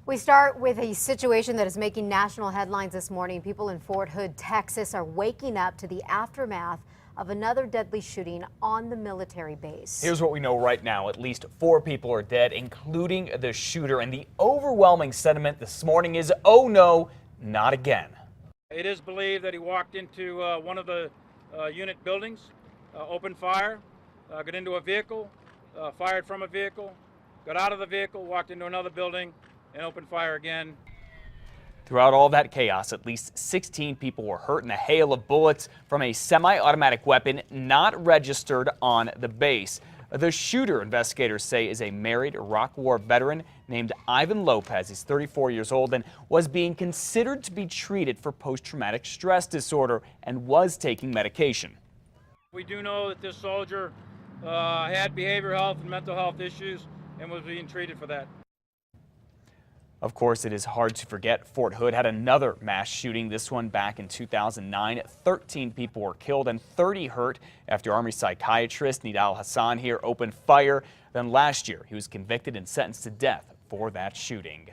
We start with a situation that is making national headlines this morning. People in Fort Hood, Texas are waking up to the aftermath of another deadly shooting on the military base. Here's what we know right now. At least 4 people are dead, including the shooter. And the overwhelming sentiment this morning is, oh no, not again. It is believed that he walked into one of the unit buildings, opened fire, got into a vehicle, fired from a vehicle, got out of the vehicle, walked into another building, and opened fire again. Throughout all that chaos, at least 16 people were hurt in a hail of bullets from a semi-automatic weapon not registered on the base. The shooter, investigators say, is a married Iraq War veteran named Ivan Lopez. He's 34 years old and was being considered to be treated for post-traumatic stress disorder and was taking medication. We do know that this soldier had behavioral health and mental health issues and was being treated for that. Of course, it is hard to forget Fort Hood had another mass shooting, this one back in 2009. 13 people were killed and 30 hurt after Army psychiatrist Nidal Hassan here opened fire. Then last year, he was convicted and sentenced to death for that shooting.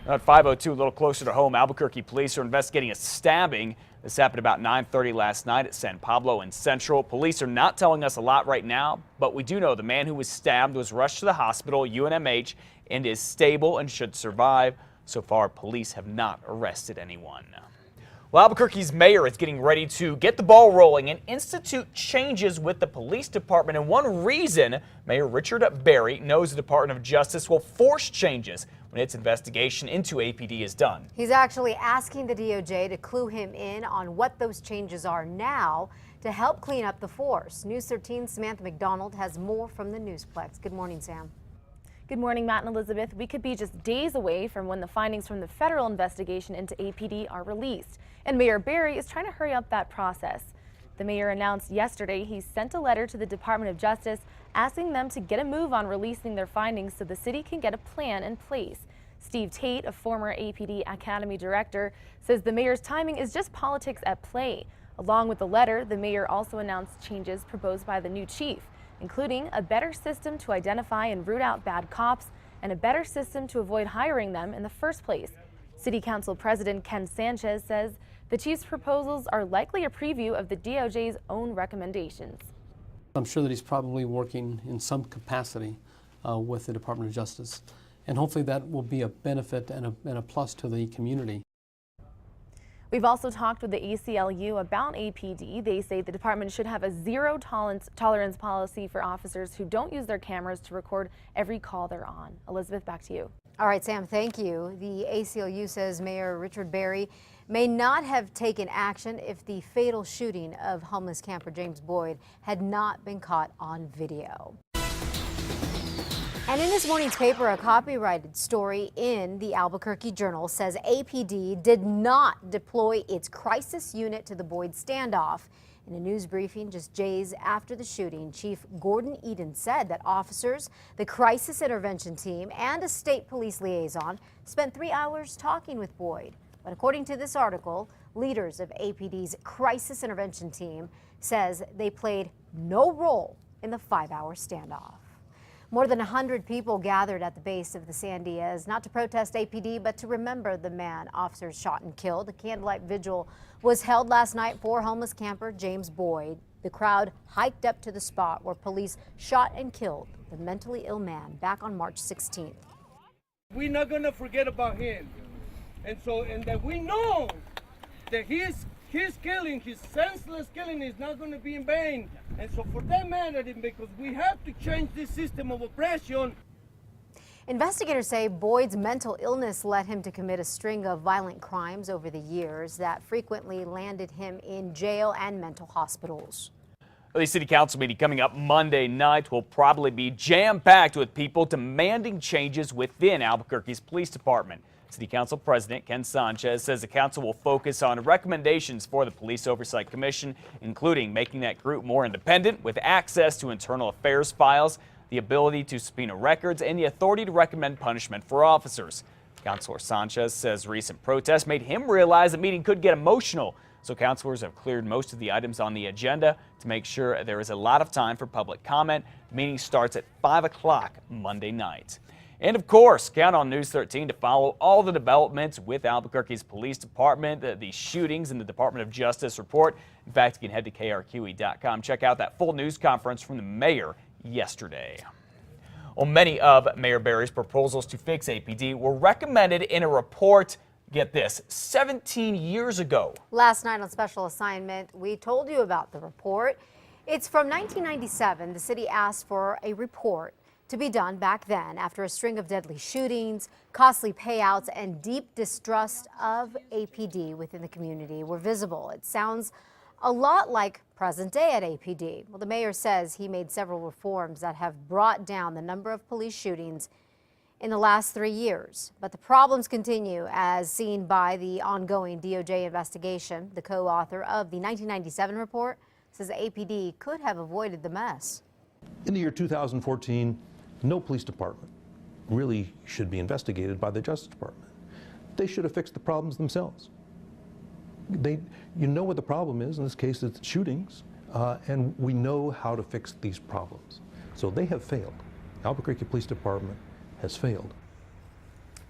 At 5:02, a little closer to home, Albuquerque police are investigating a stabbing. This happened about 9:30 last night at San Pablo and Central. Police are not telling us a lot right now, but we do know the man who was stabbed was rushed to the hospital, UNMH, and is stable and should survive. So far, police have not arrested anyone. Well, Albuquerque's mayor is getting ready to get the ball rolling and institute changes with the police department. And one reason Mayor Richard Berry knows the Department of Justice will force changes when its investigation into APD is done. He's actually asking the DOJ to clue him in on what those changes are now to help clean up the force. News 13's Samantha McDonald has more from the Newsplex. Good morning, Sam. Good morning, Matt and Elizabeth. We could be just days away from when the findings from the federal investigation into APD are released, and Mayor Berry is trying to hurry up that process. The mayor announced yesterday he sent a letter to the Department of Justice asking them to get a move on releasing their findings so the city can get a plan in place. Steve Tate, a former APD Academy director, says the mayor's timing is just politics at play. Along with the letter, the mayor also announced changes proposed by the new chief, including a better system to identify and root out bad cops and a better system to avoid hiring them in the first place. City Council President Ken Sanchez says the chief's proposals are likely a preview of the DOJ's own recommendations. I'm sure that he's probably working in some capacity with the Department of Justice, and hopefully that will be a benefit and a plus to the community. We've also talked with the ACLU about APD. They say the department should have a zero tolerance policy for officers who don't use their cameras to record every call they're on. Elizabeth, back to you. All right, Sam, thank you. The ACLU says Mayor Richard Berry may not have taken action if the fatal shooting of homeless camper James Boyd had not been caught on video. And in this morning's paper, a copyrighted story in the Albuquerque Journal says APD did not deploy its crisis unit to the Boyd standoff. In a news briefing just days after the shooting, Chief Gordon Eden said that officers, the crisis intervention team, and a state police liaison spent 3 hours talking with Boyd. But according to this article, leaders of APD's crisis intervention team says they played no role in the 5-hour standoff. More than 100 people gathered at the base of the Sandias, not to protest APD, but to remember the man officers shot and killed. A candlelight vigil was held last night for homeless camper James Boyd. The crowd hiked up to the spot where police shot and killed the mentally ill man back on March 16th. We're not going to forget about him. And that we know that his killing, his senseless killing, is not going to be in vain. And so for that matter, because we have to change this system of oppression. Investigators say Boyd's mental illness led him to commit a string of violent crimes over the years that frequently landed him in jail and mental hospitals. The city council meeting coming up Monday night will probably be jam-packed with people demanding changes within Albuquerque's police department. City Council President Ken Sanchez says the council will focus on recommendations for the Police Oversight Commission, including making that group more independent with access to internal affairs files, the ability to subpoena records, and the authority to recommend punishment for officers. Councilor Sanchez says recent protests made him realize the meeting could get emotional, so councilors have cleared most of the items on the agenda to make sure there is a lot of time for public comment. The meeting starts at 5 o'clock Monday night. And of course, count on News 13 to follow all the developments with Albuquerque's police department, the shootings and the Department of Justice report. In fact, you can head to KRQE.com. Check out that full news conference from the mayor yesterday. Well, many of Mayor Berry's proposals to fix APD were recommended in a report, get this, 17 years ago. Last night on Special Assignment, we told you about the report. It's from 1997. The city asked for a report to be done back then after a string of deadly shootings, costly payouts, and deep distrust of APD within the community were visible. It sounds a lot like present day at APD. Well, the mayor says he made several reforms that have brought down the number of police shootings in the last 3 years. But the problems continue, as seen by the ongoing DOJ investigation. The co-author of the 1997 report says APD could have avoided the mess. In the year 2014, no police department really should be investigated by the Justice Department. They should have fixed the problems themselves. You know what the problem is. In this case, it's shootings, and we know how to fix these problems. So they have failed. Albuquerque Police Department has failed.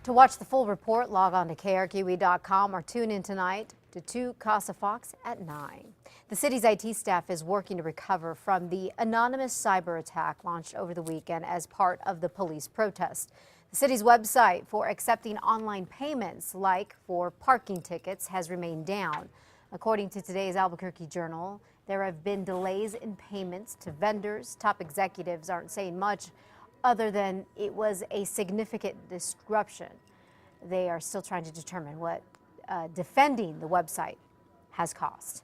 To watch the full report, log on to KRQE.com or tune in tonight to 2 Casa Fox at 9. The city's IT staff is working to recover from the anonymous cyber attack launched over the weekend as part of the police protest. The city's website for accepting online payments, like for parking tickets, has remained down. According to today's Albuquerque Journal, there have been delays in payments to vendors. Top executives aren't saying much other than it was a significant disruption. They are still trying to determine what defending the website has cost.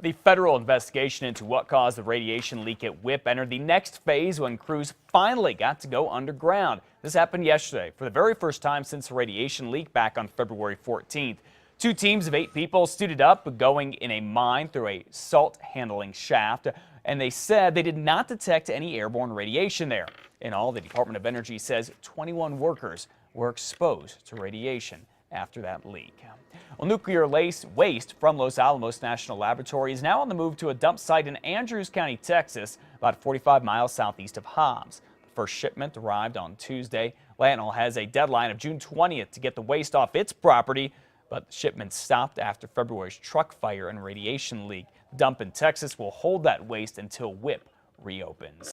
The federal investigation into what caused the radiation leak at WIP entered the next phase when crews finally got to go underground. This happened yesterday for the very first time since the radiation leak back on February 14th. 2 teams of 8 people suited up going in a mine through a salt handling shaft, and they said they did not detect any airborne radiation there. In all, the Department of Energy says 21 workers were exposed to radiation after that leak. Well, nuclear waste from Los Alamos National Laboratory is now on the move to a dump site in Andrews County, Texas, about 45 miles southeast of Hobbs. The first shipment arrived on Tuesday. Lantinol has a deadline of June 20th to get the waste off its property, but the shipment stopped after February's truck fire and radiation leak. The dump in Texas will hold that waste until WIP reopens.